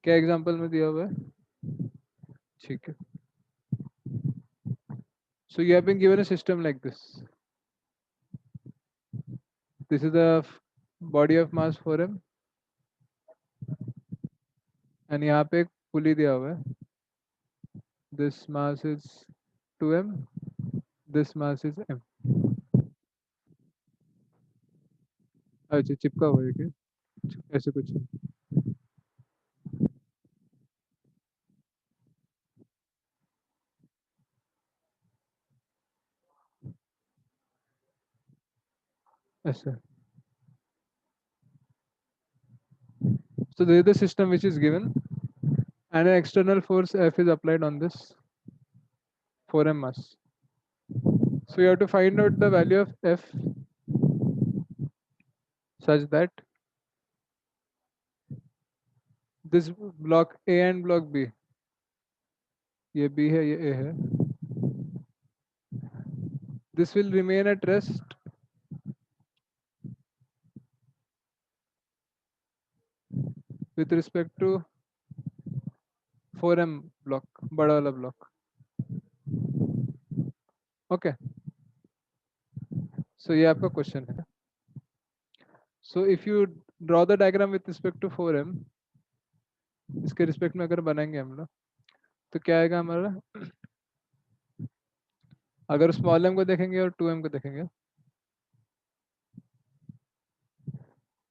क्या एग्जांपल में दिया हुआ है? ठीक है, so you have been given a system like this. This is the body of mass 4m and यहाँ पे एक पुली दिया हुआ है. This mass is 2m, this mass is m. अच्छा, चिपका हुआ है क्या? ऐसे कुछ है. ऐसा. So this is the system which is given and an external force F is applied on this 4m mass. So you have to find out the value of F such that this block A and block B, ये B है, ये A है, this will remain at rest with respect to 4m block, बड़ा वाला block. Okay, so ये आपका question है. So if you draw the diagram with respect to 4m, इसके रिस्पेक्ट में अगर बनाएंगे हम लोग तो क्या आएगा हमारा? अगर स्मॉल m को देखेंगे और 2m को देखेंगे,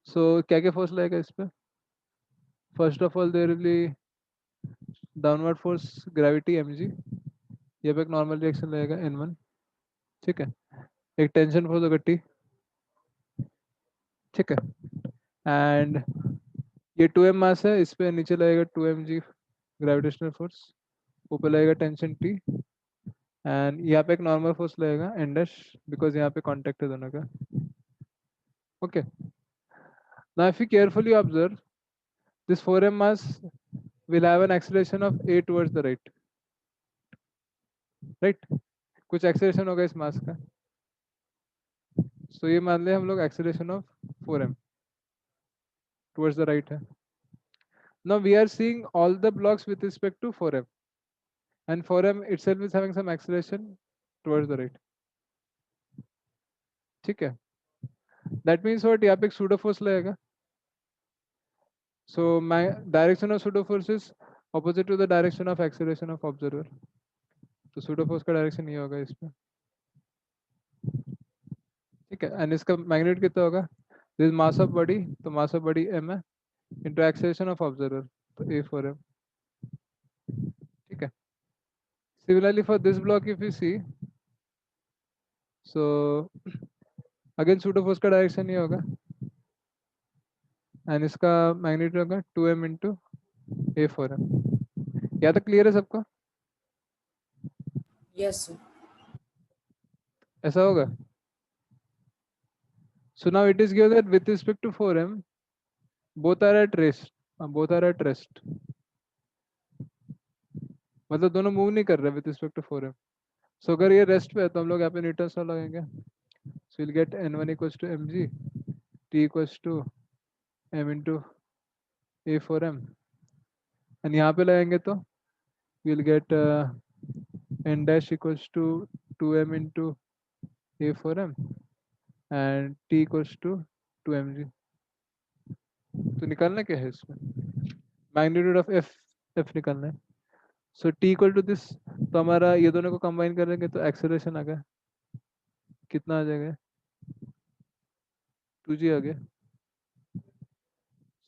so क्या क्या फोर्स लगेगा इस पे? First of all there will be downward force gravity mg, ये पे एक नॉर्मल रिएक्शन लगेगा n1. ठीक है, एक टेंशन फोर्स होगा T. ठीक है, एंड ये 2m मास है, इस पे नीचे लगेगा 2mg ग्रेविटेशनल फोर्स, ऊपर लगेगा टेंशन T, एंड यहाँ पे एक नॉर्मल फोर्स लगेगा n डैश, बिकॉज यहाँ पे कांटेक्ट है दोनों का. Okay, now if you carefully observe, this 4m mass will have an acceleration of a towards the right. Right, कुछ acceleration होगा इस मास का. So ये मान ले हम लोग acceleration of 4m towards the right है. Now we are seeing all the blocks with respect to 4m and 4m itself is having some acceleration towards the right. ठीक है, that means what, यहाँ पे एक pseudo force लगेगा. So my direction of pseudo force is opposite to the direction of acceleration of observer. तो pseudo force का direction ये होगा इस पे. ठीक है, एंड इसका मैग्नीट्यूड कितना होगा? दिस मास ऑफ बॉडी, तो मास ऑफ बॉडी m है, इंटू एक्सेलरेशन ऑफ ऑब्जर्वर, तो a4m. ठीक है, similarly for this block if you see, so again pseudo force का डायरेक्शन ये होगा एंड इसका मैग्नीट्यूड होगा 2m इंटू a4m. यहाँ तक क्लियर है सबको? Yes, sir. ऐसा होगा. So now it is given that with respect to 4m, both are at rest. both are at rest. मतलब दोनों मूव नहीं कर रहे विद रिस्पेक्ट टू 4m. सो अगर ये रेस्ट पे है तो हम लोग यहाँ पे न्यूटन्स लॉ लगाएंगे. So will get n1 equals to mg, t equals to m into a4m, and यहाँ पे लगाएंगे तो will get n dash equals to 2m into a4m and t equals to 2mg. तो निकालना क्या है इसमें? मैग्नीट्यूड ऑफ f निकालना है. सो t इक्वल टू दिस, तो हमारा ये दोनों को कंबाइन करेंगे तो एक्सेलरेशन आ गया, कितना आ जाएगा? 2g आ गया.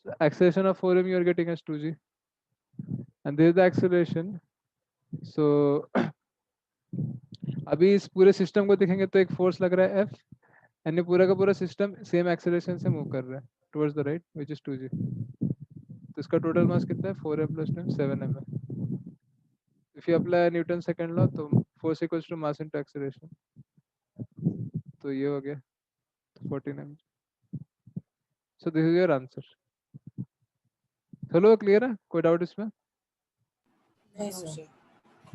So acceleration of 4m you are getting as 2g, and this is the acceleration. So अभी इस पूरे सिस्टम को देखेंगे तो एक फोर्स लग रहा है F, एंड ये पूरा का पूरा सिस्टम सेम एक्सेलरेशन से मूव कर रहा है towards the right which is 2g. तो इसका टोटल मास कितना है? 4m plus 10 7m है. If you apply Newton second law तो force equals to mass into acceleration, तो ये हो गया 14m. So this is your answer. चलो क्लियर है, कोई डाउट इसमें? No, sir.